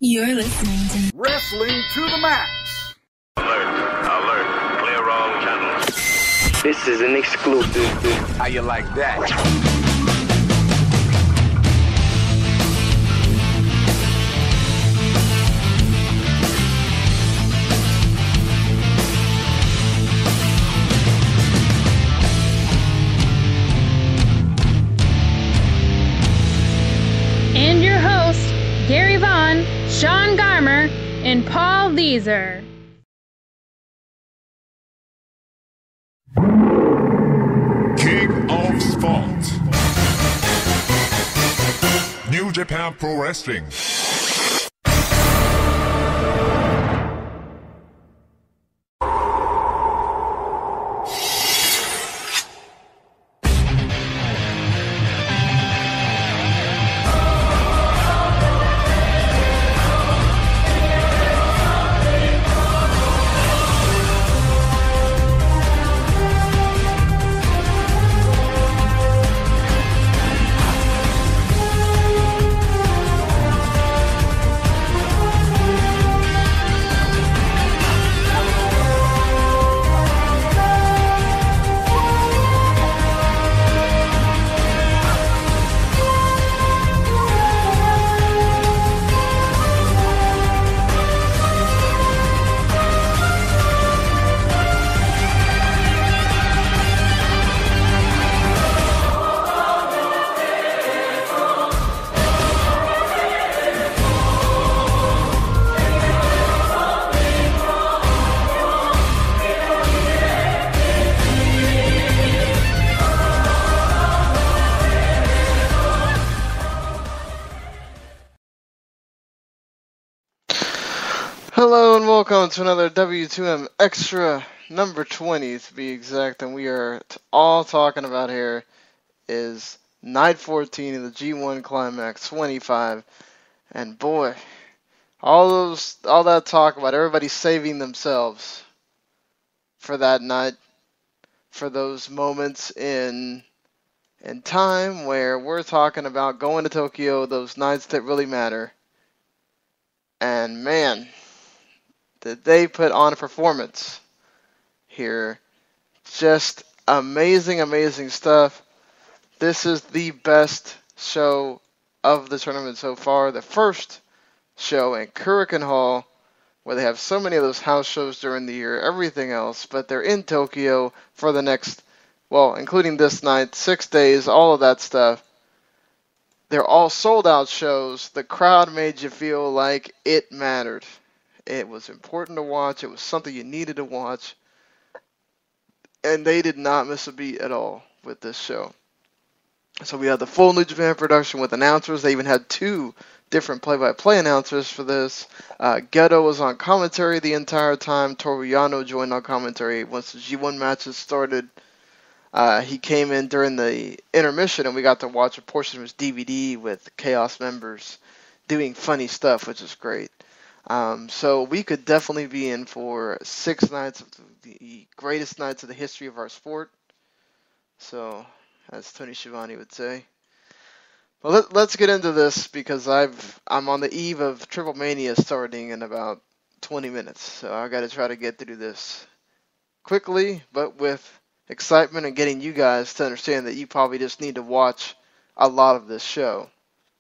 You're listening to Wrestling to the Max. Alert. Clear all channels. This is an exclusive. How you like that? And your hosts, Gary Vaughn, Sean Garmer, and Paul Leeser. King of Sport. New Japan Pro Wrestling. Hello and welcome to another W2M Extra number 20 to be exact, and we are all talking about here is Night 14 of the G1 Climax 25, and boy, all that talk about everybody saving themselves for that night, for those moments in time where we're talking about going to Tokyo, those nights that really matter, and man, did they put on a performance here. Just amazing, amazing stuff. This is the best show of the tournament so far. The first show in Kurikan Hall, where they have so many of those house shows during the year, everything else, but they're in Tokyo for the next, well, including this night, 6 days, all of that stuff. They're all sold out shows. The crowd made you feel like it mattered. It was important to watch. It was something you needed to watch. And they did not miss a beat at all with this show. So we had the full New Japan production with announcers. They even had 2 different play-by-play announcers for this. Gedo was on commentary the entire time. Toru Yano joined on commentary once the G1 matches started. He came in during the intermission, and we got to watch a portion of his DVD with Chaos members doing funny stuff, which is great. So we could definitely be in for 6 nights of the greatest nights of the history of our sport. So, as Tony Schiavone would say. Well, let's get into this because I'm on the eve of Triple Mania starting in about 20 minutes. So I got to try to get through this quickly, but with excitement and getting you guys to understand that you probably just need to watch a lot of this show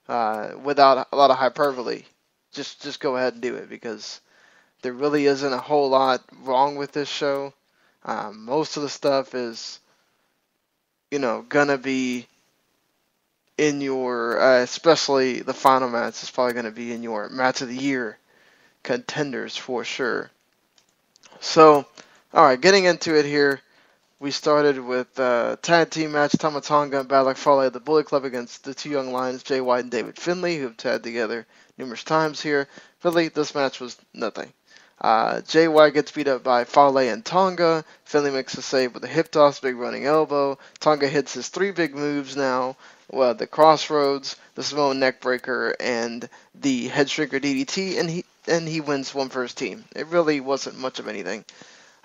without a lot of hyperbole. Just go ahead and do it because there really isn't a whole lot wrong with this show. Most of the stuff is, gonna be in your, especially the final match is probably gonna be in your match of the year contenders for sure. So, alright, getting into it here. We started with tag team match, Tama Tonga and Bad Luck Fale of the Bullet Club against the 2 young lions, Jay White and David Finlay, who have tagged together numerous times here. Finlay, this match was nothing. Jay White gets beat up by Fale and Tonga. Finlay makes a save with a hip toss, big running elbow. Tonga hits his 3 big moves now. Well, the Crossroads, the Samoan Neckbreaker, and the Head Shrinker DDT, and he wins one for his team. It really wasn't much of anything.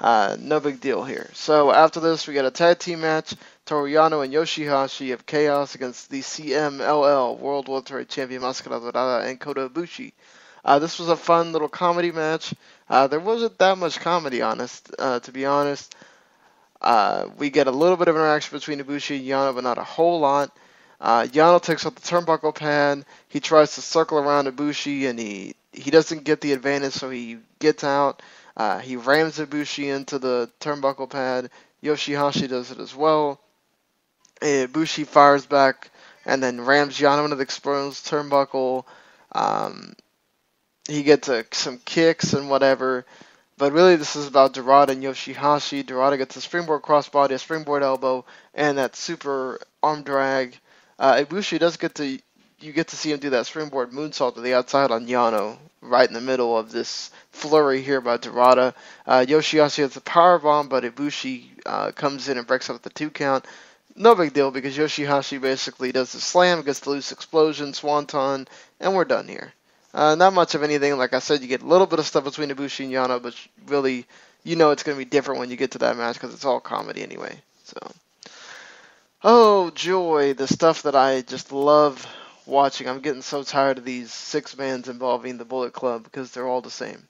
No big deal here. So after this, we got a tag team match. Toru Yano and Yoshihashi of Chaos against the CMLL World Welterweight Champion Mascara Dorada and Kota Ibushi. This was a fun little comedy match. There wasn't that much comedy, to be honest. We get a little bit of interaction between Ibushi and Yano, but not a whole lot. Yano takes out the turnbuckle pad. He tries to circle around Ibushi, and he doesn't get the advantage, so he gets out. He rams Ibushi into the turnbuckle pad. Yoshihashi does it as well. Ibushi fires back and then rams Yano into the exposed turnbuckle. He gets some kicks and whatever. But really, this is about Dorada and Yoshihashi. Dorada gets a springboard crossbody, a springboard elbow, and that super arm drag. Ibushi does you get to see him do that springboard moonsault to the outside on Yano, right in the middle of this flurry here by Dorada. Yoshihashi has a powerbomb, but Ibushi comes in and breaks up the 2 count. No big deal, because Yoshihashi basically does the slam, gets the loose explosion, swanton, and we're done here. Not much of anything. Like I said, you get a little bit of stuff between Ibushi and Yano, but really, you know it's going to be different when you get to that match because it's all comedy anyway. So, oh joy, the stuff that I just love watching. I'm getting so tired of these 6-mans involving the Bullet Club because they're all the same.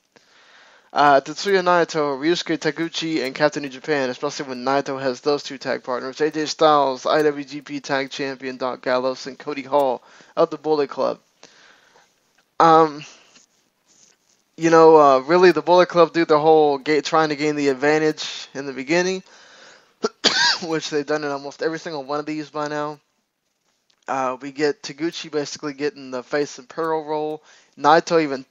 Tetsuya Naito, Ryusuke Taguchi, and Captain New Japan, especially when Naito has those 2 tag partners. AJ Styles, IWGP Tag Champion Doc Gallows, and Cody Hall of the Bullet Club. Really the Bullet Club do the whole trying to gain the advantage in the beginning, which they've done in almost every single one of these by now. We get Taguchi basically getting the face and pearl roll. Naito even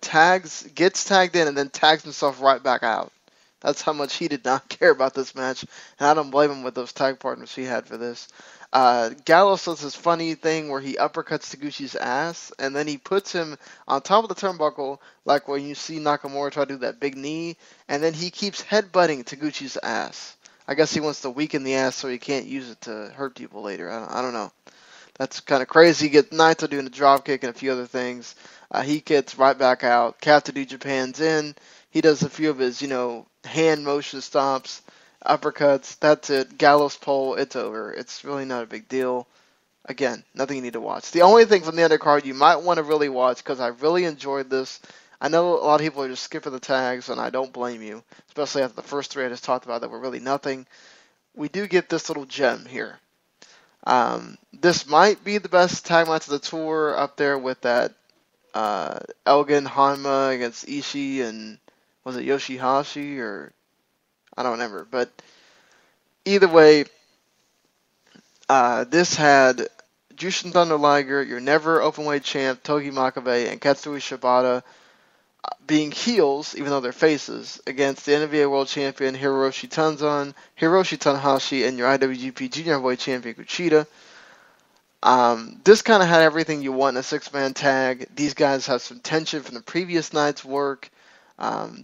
gets tagged in and then tags himself right back out. That's how much he did not care about this match, and I don't blame him with those tag partners he had for this. Gallows does this funny thing where he uppercuts Taguchi's ass, and then he puts him on top of the turnbuckle, like when you see Nakamura try to do that big knee, and then he keeps headbutting Taguchi's ass. I guess he wants to weaken the ass so he can't use it to hurt people later. I don't know. That's kind of crazy. You get Naito doing a dropkick and a few other things. He gets right back out. Captain New Japan's in. He does a few of his, hand motion stops, uppercuts. That's it. Gallows pole. It's over. It's really not a big deal. Again, nothing you need to watch. The only thing from the undercard you might want to really watch, because I really enjoyed this. I know a lot of people are just skipping the tags, and I don't blame you, especially after the first 3 I just talked about that were really nothing. We do get this little gem here. This might be the best tag match of the tour, up there with that Elgin Hanma against Ishii and was it Yoshihashi, or I don't remember. But either way, this had Jushin Thunder Liger, your never openweight champ Togi Makabe, and Katsui Shibata being heels, even though they're faces, against the NWA World Champion Hiroshi Tenzan, Hiroshi Tanahashi, and your IWGP Junior Heavyweight Champion Kushida. This kind of had everything you want in a 6-man tag. These guys have some tension from the previous night's work.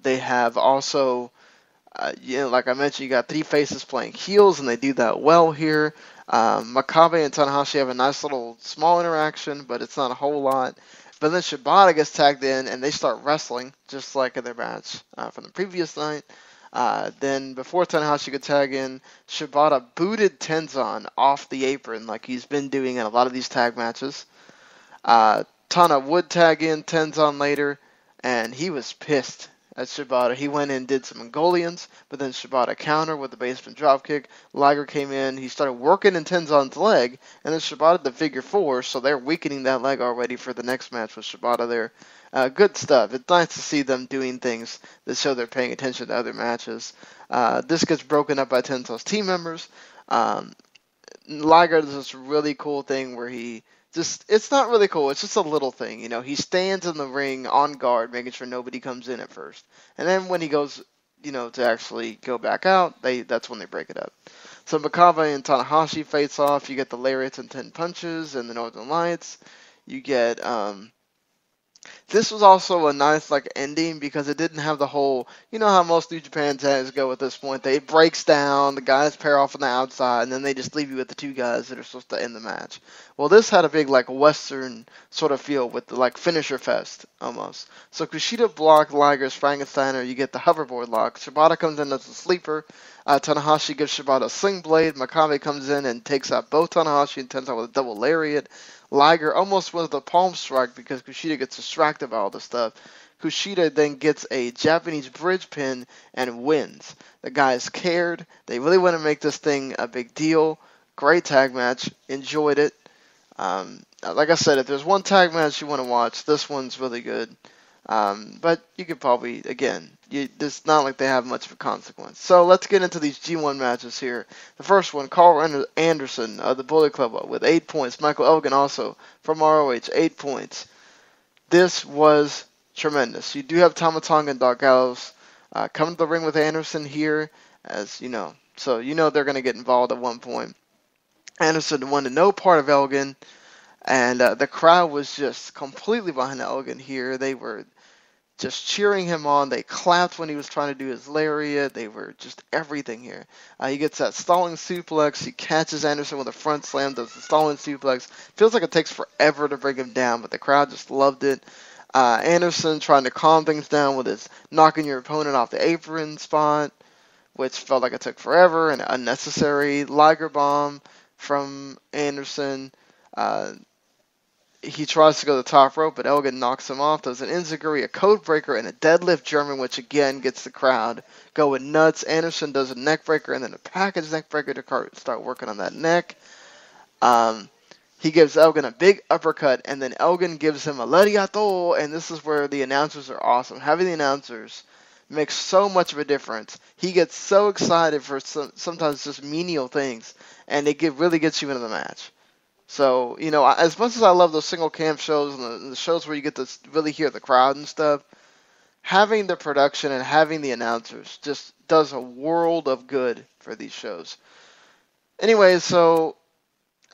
They have also, like I mentioned, you got 3 faces playing heels, and they do that well here. Makabe and Tanahashi have a nice little small interaction, but it's not a whole lot. But then Shibata gets tagged in, and they start wrestling, just like in their match from the previous night. Then before Tanahashi could tag in, Shibata booted Tenzan off the apron like he's been doing in a lot of these tag matches. Tana would tag in Tenzan later, and he was pissed at Shibata. He went in and did some Mongolians, but then Shibata countered with the basement dropkick. Liger came in, he started working in Tenzan's leg, and then Shibata did the figure 4, so they're weakening that leg already for the next match with Shibata there. Good stuff. It's nice to see them doing things that show they're paying attention to other matches. This gets broken up by Tenzan's team members. Liger does this really cool thing where it's not really cool, it's just a little thing, he stands in the ring on guard, making sure nobody comes in at first. And then when he goes, to actually go back out, that's when they break it up. So Makabe and Tanahashi face off, you get the lariats and 10 punches and the Northern Lights. You get, this was also a nice ending because it didn't have the whole, how most New Japan tags go at this point. It breaks down, the guys pair off on the outside, and then they just leave you with the 2 guys that are supposed to end the match. Well, this had a big Western sort of feel with the finisher fest almost. So Kushida blocked Liger's Frankensteiner, you get the hoverboard lock. Shibata comes in as a sleeper. Tanahashi gives Shibata a sling blade. Makabe comes in and takes out both Tanahashi and Tensai with a double lariat. Liger almost wins the palm strike because Kushida gets distracted by all this stuff. Kushida then gets a Japanese bridge pin and wins. The guys cared. They really want to make this thing a big deal. Great tag match. Enjoyed it. Like I said, if there's one tag match you want to watch, this one's really good. But you could probably, again, it's not like they have much of a consequence. So let's get into these G1 matches here. The first one, Carl Anderson of the Bullet Club with 8 points. Michael Elgin also from ROH, 8 points. This was tremendous. You do have Tama Tonga and Doc Gallows coming to the ring with Anderson here, as you know. So you know they're going to get involved at one point. Anderson wanted no part of Elgin, and the crowd was just completely behind Elgin here. They were just cheering him on. They clapped when he was trying to do his lariat. They were just everything here. He gets that stalling suplex. He catches Anderson with a front slam, does the stalling suplex. Feels like it takes forever to bring him down, but the crowd just loved it. Anderson trying to calm things down with his knocking your opponent off the apron spot, which felt like it took forever and unnecessary. Liger bomb from Anderson. He tries to go to the top rope, but Elgin knocks him off. Does an enziguri, a code breaker, and a deadlift German, which again gets the crowd going nuts. Anderson does a neck breaker and then a package neck breaker to start working on that neck. He gives Elgin a big uppercut, and then Elgin gives him a lariato, and this is where the announcers are awesome. Having the announcers makes so much of a difference. He gets so excited for sometimes just menial things, and it really gets you into the match. So, you know, as much as I love those single cam shows and the shows where you get to really hear the crowd and stuff, having the production and having the announcers just does a world of good for these shows. Anyway, so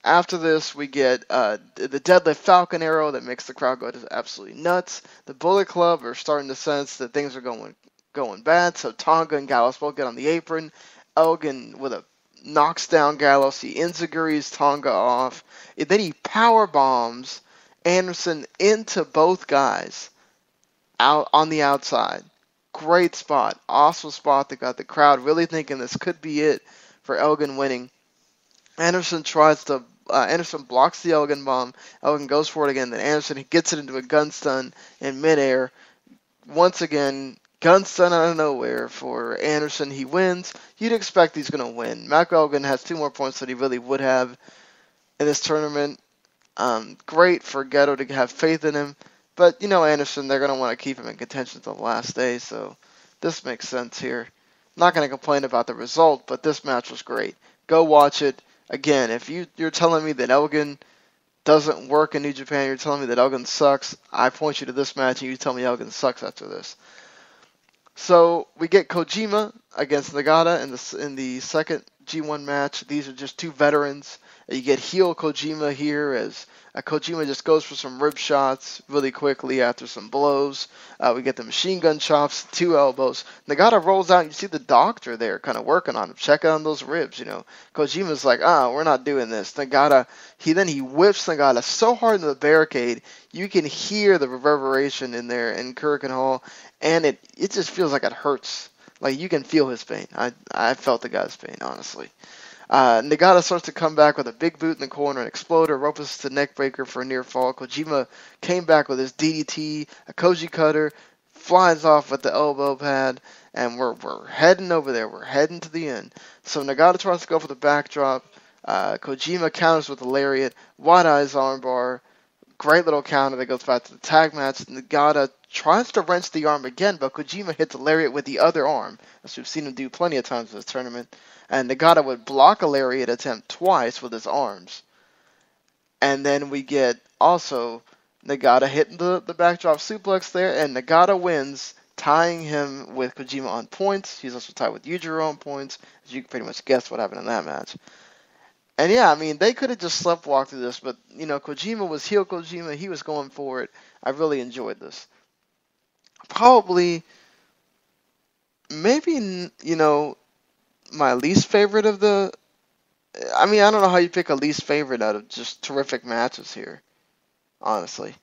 after this, we get the deadlift Falcon Arrow that makes the crowd go absolutely nuts. The Bullet Club are starting to sense that things are going bad, so Tonga and Gallows both get on the apron. Elgin knocks down Gallows, he enziguris Tonga off, and then he power bombs Anderson into both guys out on the outside. Great spot, awesome spot that got the crowd really thinking this could be it for Elgin winning. Anderson blocks the Elgin bomb. Elgin goes for it again. Then Anderson gets it into a gun stun in midair. Once again, gun stun out of nowhere for Anderson. He wins. You'd expect he's going to win. Michael Elgin has 2 more points than he really would have in this tournament. Great for Gedo to have faith in him. But, you know, Anderson, they're going to want to keep him in contention until the last day. So this makes sense here. I'm not going to complain about the result, but this match was great. Go watch it. Again, if you're telling me that Elgin doesn't work in New Japan, you're telling me that Elgin sucks, I point you to this match and you tell me Elgin sucks after this. So we get Kojima against Nagata in the second G1 match. These are just 2 veterans. You get heel Kojima here as Kojima just goes for some rib shots really quickly after some blows. We get the machine gun chops, 2 elbows. Nagata rolls out and you see the doctor there kind of working on him, checking on those ribs, you know. Kojima's like, we're not doing this. Nagata, he whips Nagata so hard into the barricade, you can hear the reverberation in there in Kurikan Hall, and it just feels like it hurts. Like, you can feel his pain. I felt the guy's pain, honestly. Nagata starts to come back with a big boot in the corner, an exploder, rope assisted neck breaker for a near fall. Kojima came back with his DDT, a Koji cutter, flies off with the elbow pad, and we're heading over there. We're heading to the end. So Nagata tries to go for the backdrop. Kojima counters with a lariat, wide eyes armbar, great little counter that goes back to the tag match. Nagata tries to wrench the arm again, but Kojima hits the lariat with the other arm, as we've seen him do plenty of times in this tournament. And Nagata would block a lariat attempt twice with his arms. And then we get also Nagata hitting the backdrop suplex there, and Nagata wins, tying him with Kojima on points. He's also tied with Yujiro on points, as you can pretty much guess what happened in that match. And yeah, I mean, they could have just sleptwalked through this, but, you know, Kojima was heel Kojima. He was going for it. I really enjoyed this. Probably, maybe, you know, my least favorite of the... I mean, I don't know how you pick a least favorite out of just terrific matches here, honestly.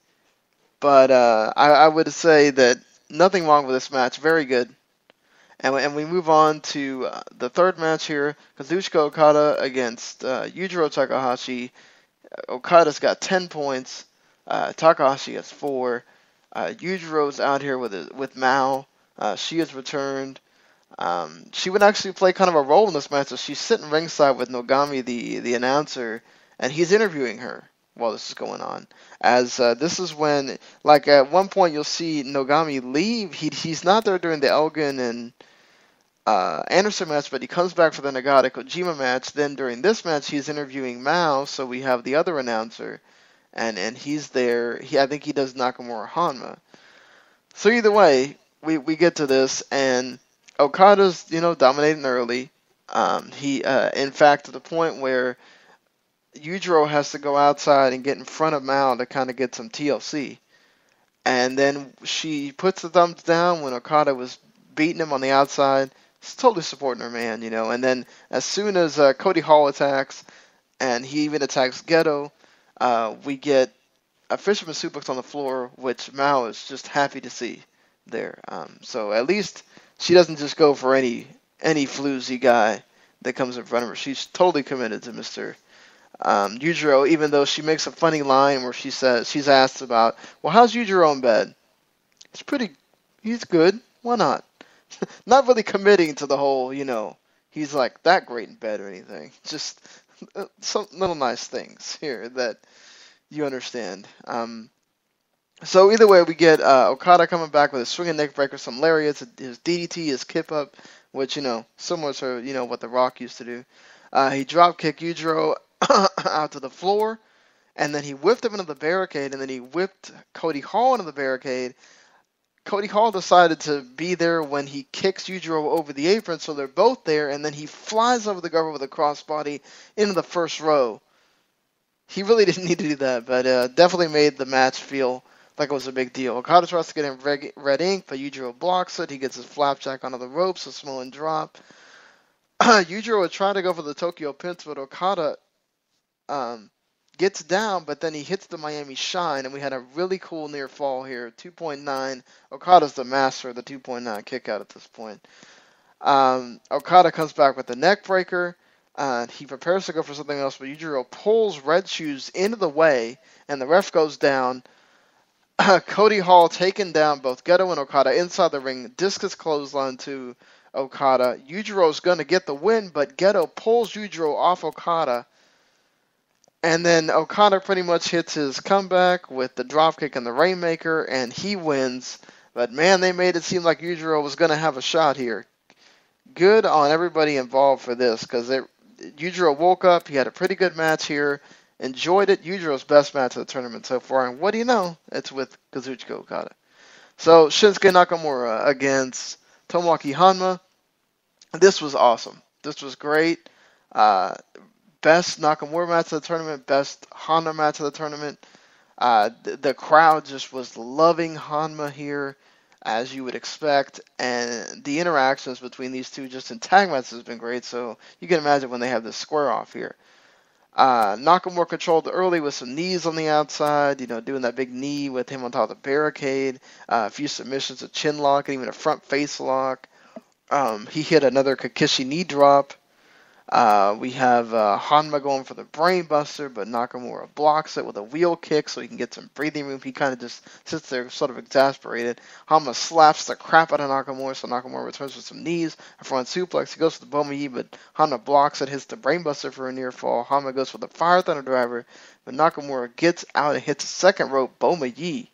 But I would say that nothing wrong with this match. Very good. And we move on to the third match here, Kazuchika Okada against Yujiro Takahashi. Okada's got 10 points. Takahashi has 4. Yujiro's out here with Mao. She has returned. She would actually play kind of a role in this match. So she's sitting ringside with Nogami, the announcer, and he's interviewing her while this is going on. As this is when, like at one point, you'll see Nogami leave. He's not there during the Elgin and Anderson match, but he comes back for the Nagata Kojima match. Then during this match, he's interviewing Mao, so we have the other announcer, and he's there. I think he does Nakamura Hanma. So either way, we get to this, and Okada's dominating early. In fact, to the point where Yujiro has to go outside and get in front of Mao to kind of get some TLC. And then she puts the thumbs down when Okada was beating him on the outside. She's totally supporting her man, And then as soon as Cody Hall attacks, and he even attacks Gedo, we get a fisherman suplex on the floor, which Mao is just happy to see there. So at least she doesn't just go for any floozy guy that comes in front of her. She's totally committed to Mr. Yujiro, even though she makes a funny line where she's asked about, well, how's Yujiro in bed? He's good. Why not? Not really committing to the whole, he's like that great in bed or anything. Just some little nice things here that you understand. So either way, we get Okada coming back with a swinging neck breaker, some lariats, his DDT, his kip up, which, similar to, what The Rock used to do. He drop kicked Yujiro out to the floor, and then he whipped him into the barricade, and then he whipped Cody Hall into the barricade. Cody Hall decided to be there when he kicks Yujiro over the apron, so they're both there, and then he flies over the cover with a crossbody into the first row. He really didn't need to do that, but definitely made the match feel like it was a big deal. Okada tries to get in red ink, but Yujiro blocks it. He gets his flapjack onto the ropes, a Samoan drop. Yujiro would try to go for the Tokyo Pins, but Okada gets down, but then he hits the Miami Shine, and we had a really cool near fall here. 2.9. Okada's the master of the 2.9 kick out at this point. Okada comes back with the neck breaker. He prepares to go for something else, but Yujiro pulls Red Shoes into the way, and the ref goes down. Cody Hall taking down both Gedo and Okada inside the ring. Discus clothesline to Okada. Yujiro's going to get the win, but Gedo pulls Yujiro off Okada. And then Okada pretty much hits his comeback with the dropkick and the Rainmaker, and he wins. But man, they made it seem like Yujiro was going to have a shot here. Good on everybody involved for this, because Yujiro woke up. He had a pretty good match here. Enjoyed it. Yujiro's best match of the tournament so far. And what do you know? It's with Kazuchika Okada. So Shinsuke Nakamura against Tomoaki Hanma. This was awesome. This was great. Best Nakamura match of the tournament. Best Hanma match of the tournament. The crowd just was loving Hanma here, as you would expect. And the interactions between these two just in tag matches has been great. So you can imagine when they have this square off here. Nakamura controlled early with some knees on the outside, doing that big knee with him on top of the barricade, a few submissions, a chin lock, and even a front face lock. He hit another Kakishi knee drop. We have Hanma going for the brain buster, but Nakamura blocks it with a wheel kick so he can get some breathing room. He kind of just sits there sort of exasperated. Hanma slaps the crap out of Nakamura, so Nakamura returns with some knees, a front suplex. He goes for the Bomaye, but Hanma blocks it, hits the brain buster for a near fall. Hanma goes for the Fire Thunder Driver, but Nakamura gets out and hits a second rope Bomaye.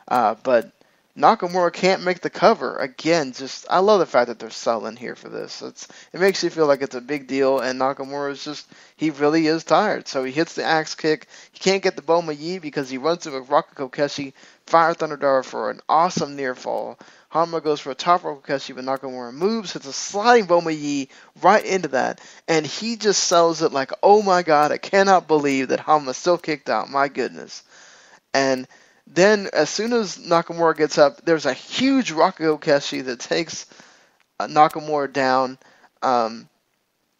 But Nakamura can't make the cover. Again, I love the fact that they're selling here for this. It makes you feel like it's a big deal, and Nakamura is he really is tired. So he hits the axe kick. He can't get the Bomaye because he runs through a Rocket Kokeshi, Fire Thunder Driver for an awesome near fall. Hanma goes for a top rope Kokeshi, but Nakamura moves, hits a sliding Bomaye right into that, and he just sells it like, oh my god, I cannot believe that Hanma still kicked out. My goodness. And then, as soon as Nakamura gets up, there's a huge Rocket Kokeshi that takes Nakamura down.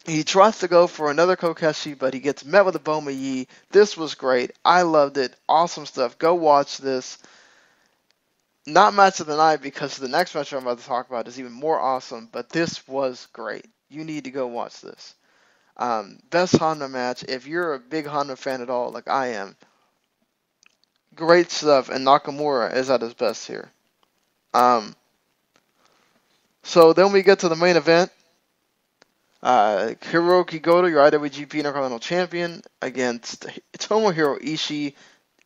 He tries to go for another Kokeshi, but he gets met with a Bomaye. This was great. I loved it. Awesome stuff. Go watch this. not match of the night because the next match I'm about to talk about is even more awesome, but this was great. You need to go watch this. Best Honda match. If you're a big Honda fan at all, like I am, great stuff, and Nakamura is at his best here. So then we get to the main event. Hiroki Goto, your IWGP Intercontinental Champion, against Tomohiro Ishii.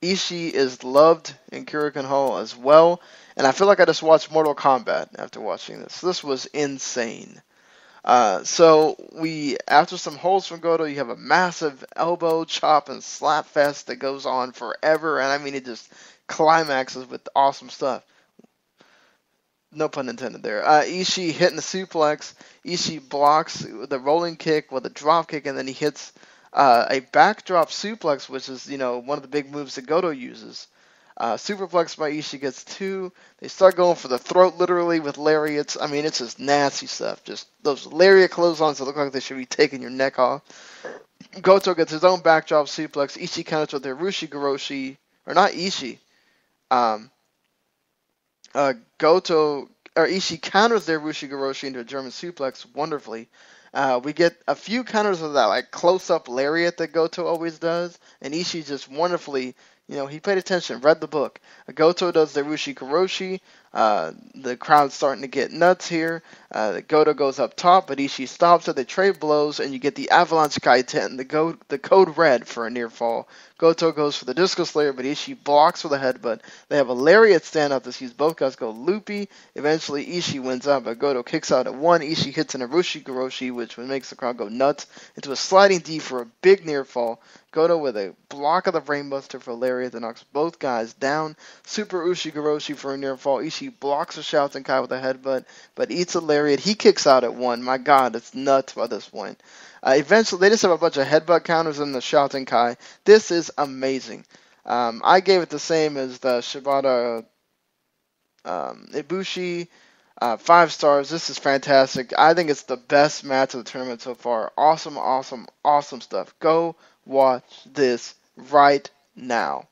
Ishii is loved in Korakuen Hall as well, and I feel like I just watched Mortal Kombat after watching this. This was insane. So after some holds from Goto, you have a massive elbow chop and slap fest that goes on forever, and I mean it just climaxes with awesome stuff. No pun intended there. Ishii hitting the suplex. Ishii blocks the rolling kick with a drop kick, and then he hits a backdrop suplex, which is one of the big moves that Goto uses. Superplex by Ishii gets 2. They start going for the throat literally with lariats. I mean, it's just nasty stuff. Just those lariat clotheslines that look like they should be taking your neck off. Goto gets his own backdrop suplex. Ishii counters with their Rushi Goroshi. Or not Ishii. Ishii counters their Rushi Goroshi into a German suplex wonderfully. We get a few counters of that, like close-up lariat that Goto always does, and Ishii just wonderfully, he paid attention, read the book. Goto does the Rushi Goroshi. The crowd's starting to get nuts here. Goto goes up top, but Ishii stops it. They trade blows, and you get the Avalanche Kaiten, the code red for a near fall. Goto goes for the Discus Slayer, but Ishii blocks with a headbutt. They have a lariat stand-up that sees both guys go loopy. Eventually, Ishii wins out, but Goto kicks out at 1. Ishii hits an Urushi Goroshi, which makes the crowd go nuts, into a sliding D for a big near fall. Goto with a block of the Brainbuster for a lariat that knocks both guys down. Super Ushi Goroshi for a near fall. Ishii blocks a Shouting Kai with a headbutt, but eats a lariat. He kicks out at 1. My God, it's nuts by this point. Eventually, they just have a bunch of headbutt counters in the Shouting Kai. This is amazing. I gave it the same as the Shibata Ibushi. 5 stars. This is fantastic. I think it's the best match of the tournament so far. Awesome, awesome, awesome stuff. Go watch this right now.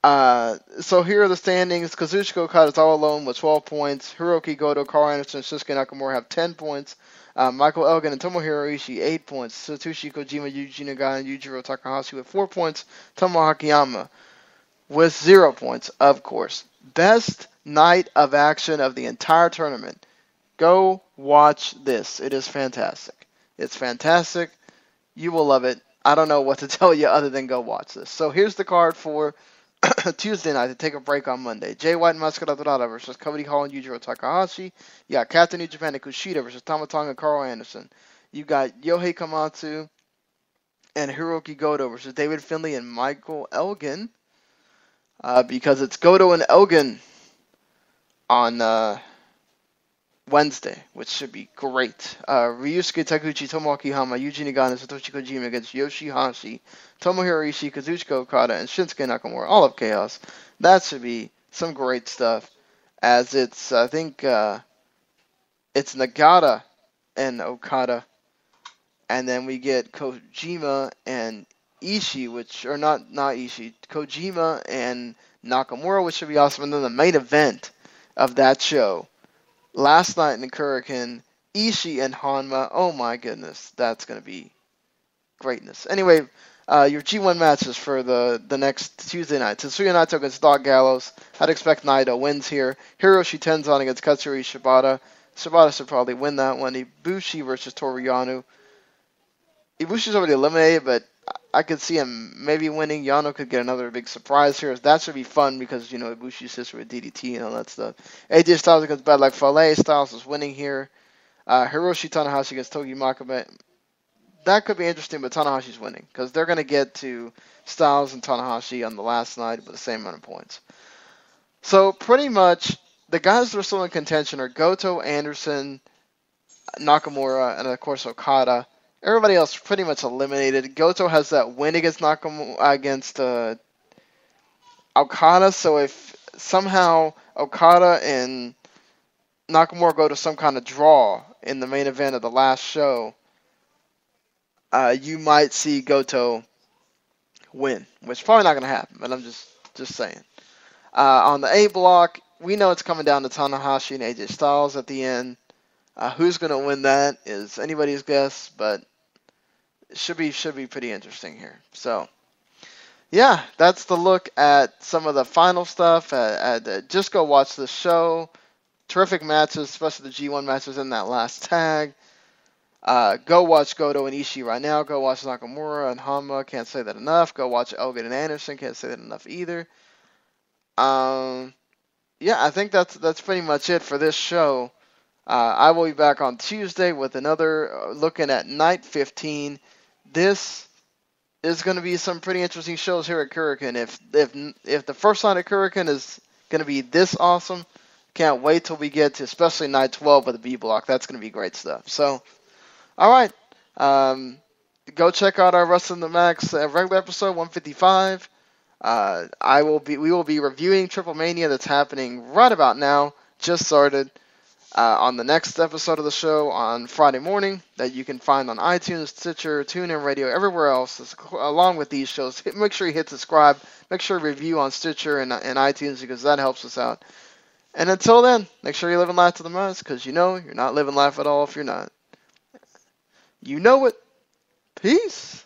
So here are the standings. Kazuchika Okada is all alone with 12 points. Hiroki Goto, Carl Anderson, and Shinsuke Nakamura have 10 points. Michael Elgin and Tomohiro Ishii, 8 points. Satoshi Kojima, Yuji Nagata, and Yujiro Takahashi with 4 points. Tomohiro Hakiyama with 0 points, of course. Best night of action of the entire tournament. Go watch this. It is fantastic. It's fantastic. You will love it. I don't know what to tell you other than go watch this. So here's the card for Tuesday night to take a break on Monday. Jay White and Mascara Dorada versus Cody Hall and Yujiro Takahashi. You got Captain New Japan and Kushida versus Tama Tonga and Carl Anderson. You got Yohei Komatsu and Hiroki Goto versus David Finlay and Michael Elgin. Because it's Goto and Elgin on Wednesday, which should be great. Ryusuke Taguchi, Tomoaki Hama, Yuji Nagata, and Satoshi Kojima against Yoshihashi, Tomohiro Ishii, Kazuchika Okada, and Shinsuke Nakamura. All of Chaos. That should be some great stuff. As it's, I think, it's Nagata and Okada. And then we get Kojima and Ishii, which are not Ishii. Kojima and Nakamura, which should be awesome. And then the main event of that show, last night in the Korakuen, Ishii and Hanma. Oh my goodness, that's going to be greatness. Anyway, your G1 matches for the next Tuesday night. Tetsuya Naito against Doc Gallows. I'd expect Naito wins here. Hiroshi Tenzan against Katsuri Shibata. Shibata should probably win that one. Ibushi versus Toru Yano. Ibushi's already eliminated, but I could see him maybe winning. Yano could get another big surprise here. That should be fun because, Ibushi's sister with DDT and all that stuff. AJ Styles against Bad Luck Fale. Styles is winning here. Hiroshi Tanahashi against Togi Makabe. That could be interesting, but Tanahashi's winning because they're going to get to Styles and Tanahashi on the last night with the same amount of points. So pretty much the guys that are still in contention are Goto, Anderson, Nakamura, and of course Okada. Everybody else pretty much eliminated. Goto has that win against Okada, so if somehow Okada and Nakamura go to some kind of draw in the main event of the last show, you might see Goto win, which is probably not going to happen, but I'm just saying. On the A block, we know it's coming down to Tanahashi and AJ Styles at the end. Who's going to win that is anybody's guess, but it should be pretty interesting here. So, yeah, that's the look at some of the final stuff. Just go watch the show. Terrific matches, especially the G1 matches in that last tag. Go watch Goto and Ishii right now. Go watch Nakamura and Hanma. Can't say that enough. Go watch Elgin and Anderson. Can't say that enough either. Yeah, I think that's pretty much it for this show. I will be back on Tuesday with another looking at Night 15. This is going to be some pretty interesting shows here at Kurikan. If the first night at Kurikan is going to be this awesome, can't wait till we get to especially Night 12 with the B Block. That's going to be great stuff. So, all right, go check out our Wrestling the Max regular episode 155. We will be reviewing Triple Mania that's happening right about now. Just started. On the next episode of the show on Friday morning that you can find on iTunes, Stitcher, TuneIn Radio, everywhere else, along with these shows. Make sure you hit subscribe. Make sure you review on Stitcher and iTunes because that helps us out. And until then, make sure you're living life to the max because you know you're not living life at all if you're not. You know it. Peace.